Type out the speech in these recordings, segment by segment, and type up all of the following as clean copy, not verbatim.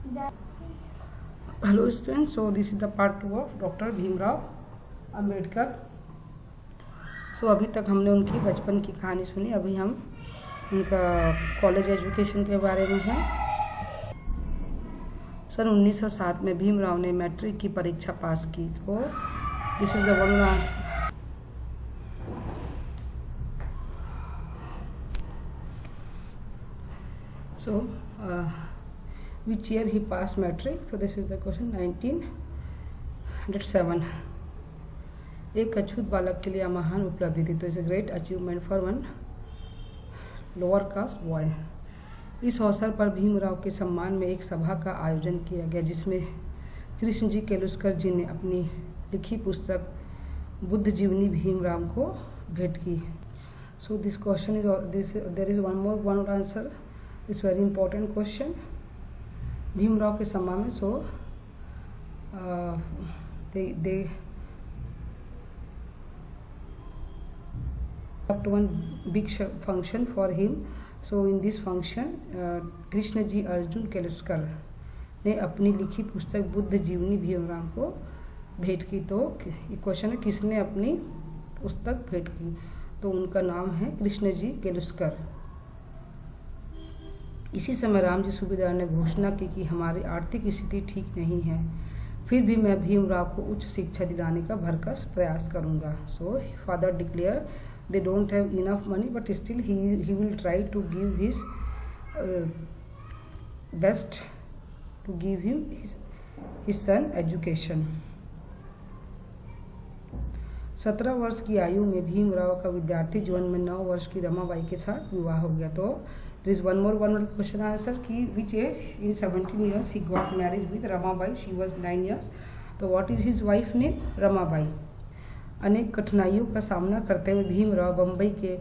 Hello students, so this is the part 2 of doctor Bhimrao Ambedkar. अभी तक हमने उनकी बचपन की कहानी सुनी, अभी हम उनका कॉलेज एजुकेशन के बारे में है। सन 1907 में भीमराव ने मैट्रिक की परीक्षा पास की। तो this is the one answer. Which year he passed matric? So this is the question. 1907। एक अछूत बालक के लिए महान उपलब्धि थी। तो is a great achievement for one lower caste boy. इस अवसर पर भीमराव के सम्मान में एक सभा का आयोजन किया गया, जिसमें कृष्ण जी केलुस्कर जी ने अपनी लिखी पुस्तक बुद्ध जीवनी भीमराव को भेंट की। So this question is there is one answer. It's very important question. Bhimrao के सम्मान में they kept one big function for him. So in this function Krishna ji Arjun Keluskar ने अपनी लिखी पुस्तक बुद्ध जीवनी भीमराव को भेंट की। तो ये क्वेश्चन है, किसने अपनी पुस्तक भेंट की? तो उनका नाम है कृष्ण जी केलुस्कर। इसी समय रामजी सूबेदार ने घोषणा की कि हमारी आर्थिक स्थिति ठीक नहीं है, फिर भी मैं भीमराव को उच्च शिक्षा दिलाने का भरसक प्रयास करूंगा। So father declare they don't have enough money, but still he will try to give his best to give him his son education. 17 वर्ष की आयु में भीमराव का विद्यार्थी जीवन में 9 वर्ष की रमाबाई के साथ विवाह हो गया। तो there is one more question answer कि which age? In 17 years he got married with Ramabai, she was 9 years. तो what is his wife name? Ramabai. अनेक कठिनाइयों का सामना करते हुए भीमराव बम्बई के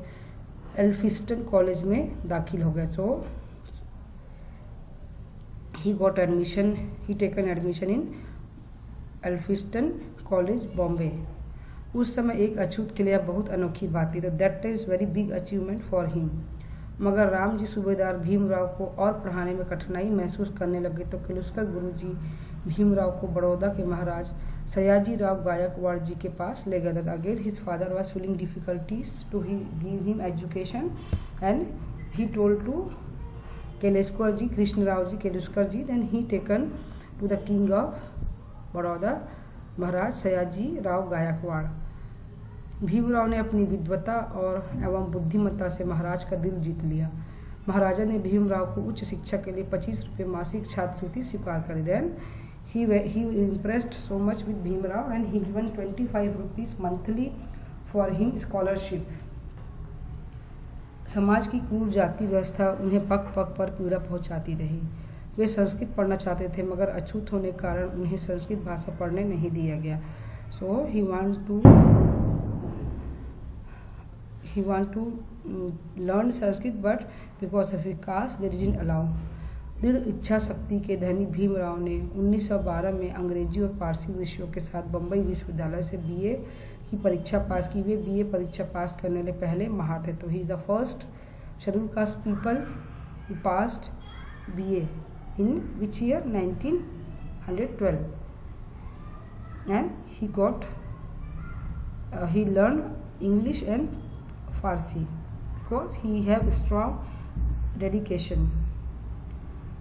एल्फिस्टन कॉलेज में दाखिल हो गए। सो he taken admission in Elphinstone college Bombay. उस समय एक अछूत के लिए बहुत अनोखी बात थी। तो that is very big achievement for him. मगर रामजी सूबेदार भीमराव को और पढ़ाने में कठिनाई महसूस करने लगे, तो केलुस्कर गुरुजी भीमराव को बड़ौदा के महाराज सयाजी राव गायकवाड़ जी के पास ले गए। Again his father was feeling difficulties to give him education and he told to Keluskar ji, Krishnarao ji Keluskar ji, then he taken to the king of Baroda Maharaj Sayaji Rao Gaikwad. Bhimrao ने अपनी विद्वता और एवं बुद्धिमत्ता से महाराज का दिल जीत लिया। महाराजा ने भीमराव को उच्च शिक्षा के लिए 25 रुपये मासिक छात्रवृत्ति स्वीकार कर दी। Then he impressed so much with Bhimrao and he given 25 rupees monthly for him scholarship। समाज की क्रूर जाति व्यवस्था उन्हें पग पग पर पीड़ा पहुंचाती रही। वे संस्कृत पढ़ना चाहते थे, मगर अछूत होने के कारण उन्हें संस्कृत भाषा पढ़ने नहीं दिया गया। सो he want to learn Sanskrit, but because of his caste they didn't allow। दृढ़ इच्छा शक्ति के धनी भीमराव ने 1912 में अंग्रेजी और पारसी विषयों के साथ बम्बई विश्वविद्यालय से बीए की परीक्षा पास की। वे बीए परीक्षा पास करने के पहले महार थे। तो he is the first schedule caste people he passed BA in which year? 1912। And he learned English and Farsi because he have strong dedication।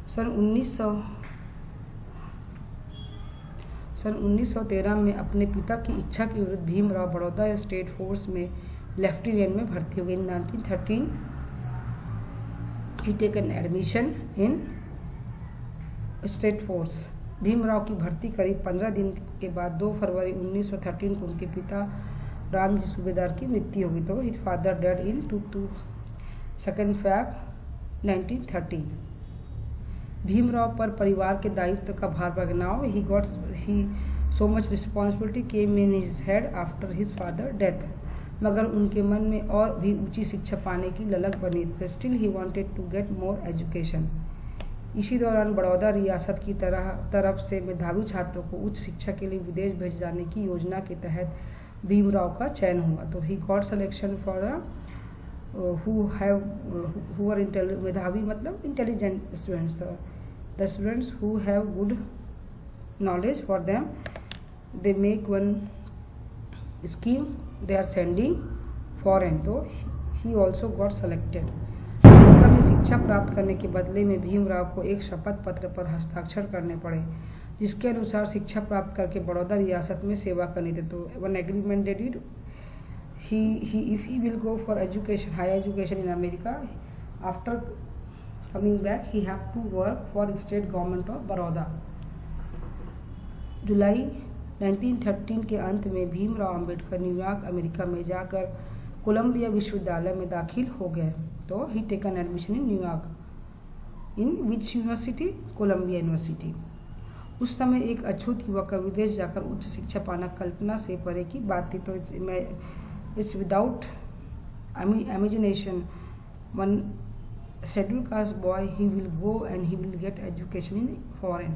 सन 1913 में अपने पिता की इच्छा के विरुद्ध भीमराव बड़ौदा स्टेट फोर्स में लेफ्टिनेंट में भर्ती हो गए। 1913 he taken admission in state force. Bhimrao की भर्ती करीब 15 दिन के बाद 2 फरवरी 1913 को उनके पिता रामजी सूबेदार की मृत्यु होगी। तो his father dead in 2 Feb 1913। Bhimrao पर परिवार के दायित्व का भार पड़ना, he so much responsibility came in his head after his father death. मगर उनके मन में और भी ऊंची शिक्षा पाने की ललक बनी। Still he wanted to get more education. इसी दौरान बड़ौदा रियासत की तरफ से मेधावी छात्रों को उच्च शिक्षा के लिए विदेश भेजे जाने की योजना के तहत भीमराव का चयन हुआ। तो he got selection for the who are मेधावी मतलब intelligent students The students who have good knowledge for them, they make one scheme they are sending foreign. तो he also got selected. America में शिक्षा प्राप्त करने के बदले में भीमराव को एक शपथ पत्र पर हस्ताक्षर करने पड़े, जिसके अनुसार शिक्षा प्राप्त करके बड़ौदा रियासत में सेवा करनी थी. तो one agreement they did, if he will go for education, higher education in America, after coming back he have to work for state government of Baroda. जुलाई 1913 के अंत में भीमराव अंबेडकर न्यूयॉर्क अमेरिका में जाकर कोलंबिया विश्वविद्यालय में दाखिल हो गए. तो he taken admission in New York. In which university? Columbia university. उस समय एक अछूत युवक का विदेश जाकर उच्च शिक्षा पाना कल्पना से परे की बात थी. तो it's without imagination. One schedule caste boy, he will go and he will get education in foreign.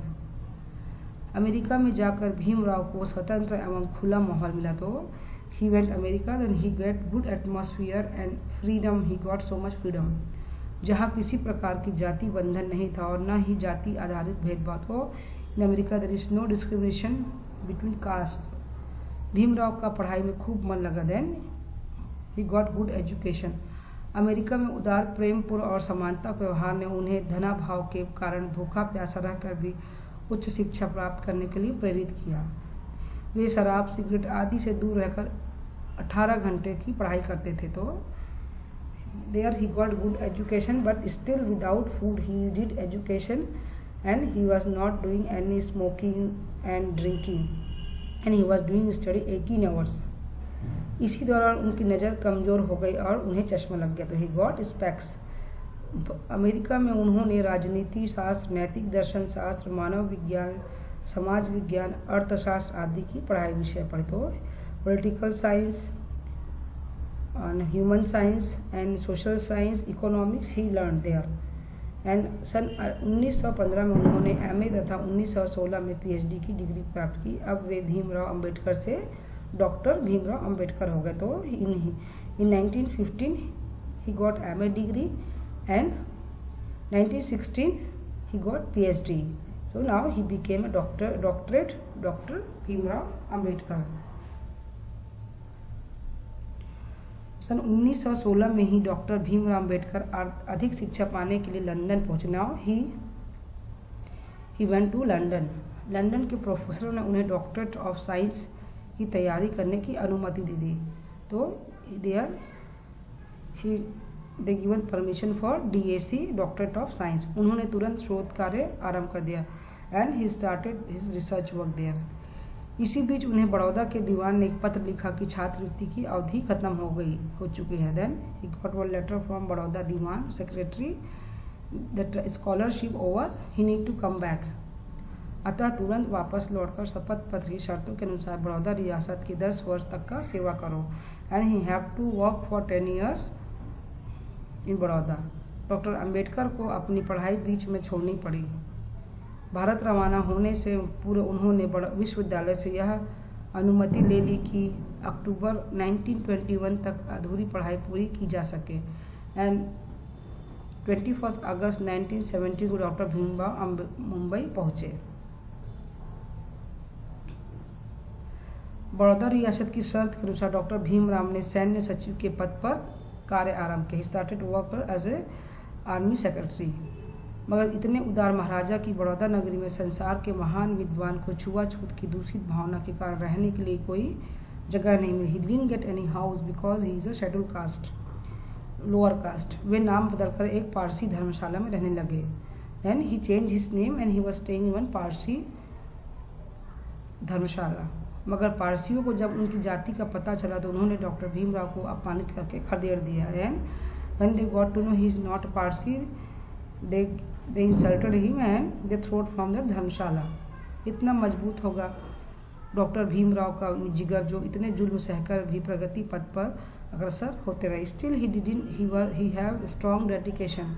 America में जाकर भीमराव को स्वतंत्र एवं खुला माहौल मिला. तो he went America, then he get good atmosphere and freedom. He got so much freedom. जहाँ किसी प्रकार की जाति बंधन नहीं था और न ही जाति आधारित भेदभाव. तो in America there is no discrimination between caste. Bhimrao का पढ़ाई में खूब मन लगा. then he got good education. America में उदार प्रेमपूर्ण और समानता व्यवहार ने उन्हें धनाभाव के कारण भूखा प्यासा रहकर भी उच्च शिक्षा प्राप्त करने के लिए प्रेरित किया. वे शराब, सिगरेट आदि से दूर रहकर 18 घंटे की पढ़ाई करते थे. तो there he got good education, but still without food he did education and he was not doing any smoking and drinking and he was doing study 18 hours. इसी दौरान उनकी नज़र कमज़ोर हो गई और उन्हें चश्मा लग गया. तो ही गॉट स्पेक्स. अमेरिका में उन्होंने राजनीति शास्त्र, नैतिक दर्शन शास्त्र, मानव विज्ञान, समाज विज्ञान, अर्थशास्त्र आदि की पढ़ाई विषय पढ़े. तो political science, human science and social science, economics he learn there. And सन 1915 में उन्होंने एमए तथा 1916 में पीएचडी की डिग्री प्राप्त की. अब वे भीमराव अंबेडकर से डॉक्टर भीमराव अंबेडकर हो गए. तो इन 1915 he got MA degree and 1916 he got PhD. So now he became a doctorate Dr. Bhimrao Ambedkar. सन 1916 में ही डॉक्टर भीमराव अंबेडकर अधिक शिक्षा पाने के लिए लंदन पहुंचे. Now he went to London. London के प्रोफेसर ने उन्हें डॉक्टरेट ऑफ साइंस की तैयारी करने की अनुमति दे दी. तो they given permission for DAC doctorate of science. उन्होंने तुरंत शोध कार्य आरंभ कर दिया and he started his research work there. इसी बीच उन्हें बड़ौदा के दीवान ने एक पत्र लिखा कि छात्रवृत्ति की अवधि खत्म हो चुकी है. Then he got one letter from Baroda Dewan secretary that scholarship over, he need to come back. अतः तुरंत वापस लौटकर शपथ पत्र की शर्तों के अनुसार बड़ौदा रियासत की 10 वर्ष तक का सेवा करो. And he have to work for 10 years in Baroda. Doctor Ambedkar को अपनी पढ़ाई बीच में छोड़नी पड़ी. भारत रवाना होने से पूर्व उन्होंने विश्वविद्यालय से यह अनुमति ले ली कि अक्टूबर 1921 तक अधूरी पढ़ाई पूरी की जा सके. एंड 21 अगस्त 1970 को डॉक्टर भीमराव मुंबई पहुंचे. बड़ौदा रियासत की शर्त के अनुसार डॉक्टर भीमराव ने सैन्य सचिव के पद पर कार्य आरंभ किया. Started work as a army secretary. मगर इतने उदार महाराजा की बड़ौदा नगरी में संसार के महान विद्वान को छुआछूत की दूषित भावना के कारण रहने के लिए कोई जगह नहीं मिली. He didn't get any house because he is a schedule caste, lower caste. वे नाम बदलकर एक पारसी धर्मशाला में रहने लगे. Then he change his name and he was staying in one Parsi dharamshala. मगर पारसियों को जब उनकी जाति का पता चला तो उन्होंने डॉक्टर भीमराव को अपमानित करके खदेड़ दिया. And when they got to know he is not Parsi, they insulted him and they throwed from the dharamshala. इतना मजबूत होगा डॉक्टर भीमराव का जिगर जो इतने जुल्म सहकर भी प्रगति पथ पर अग्रसर होते रहे. Still he have strong dedication.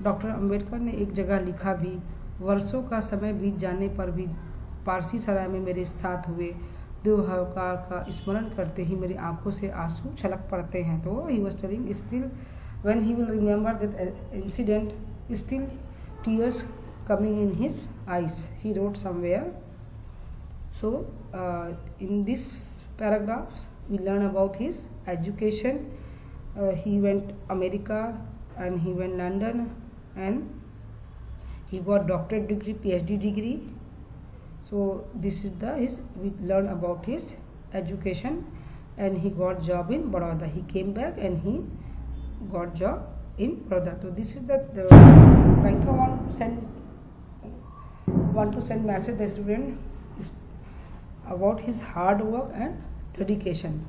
Doctor Ambedkar ने एक जगह लिखा भी, वर्षों का समय बीत जाने पर भी पारसी सराय में मेरे साथ हुए दुर्व्यवहार का स्मरण करते ही मेरी आंखों से आंसू छलक पड़ते हैं. तो he was telling still when he will remember that incident, still tears coming in his eyes, he wrote somewhere. So in this paragraphs we learn about his education. He went America and he went London and he got doctorate degree, PhD degree. So this is we learn about his education, and he got job in Baroda. He came back and he got job in Baroda. So this is the banker want to send message the student is about his hard work and dedication.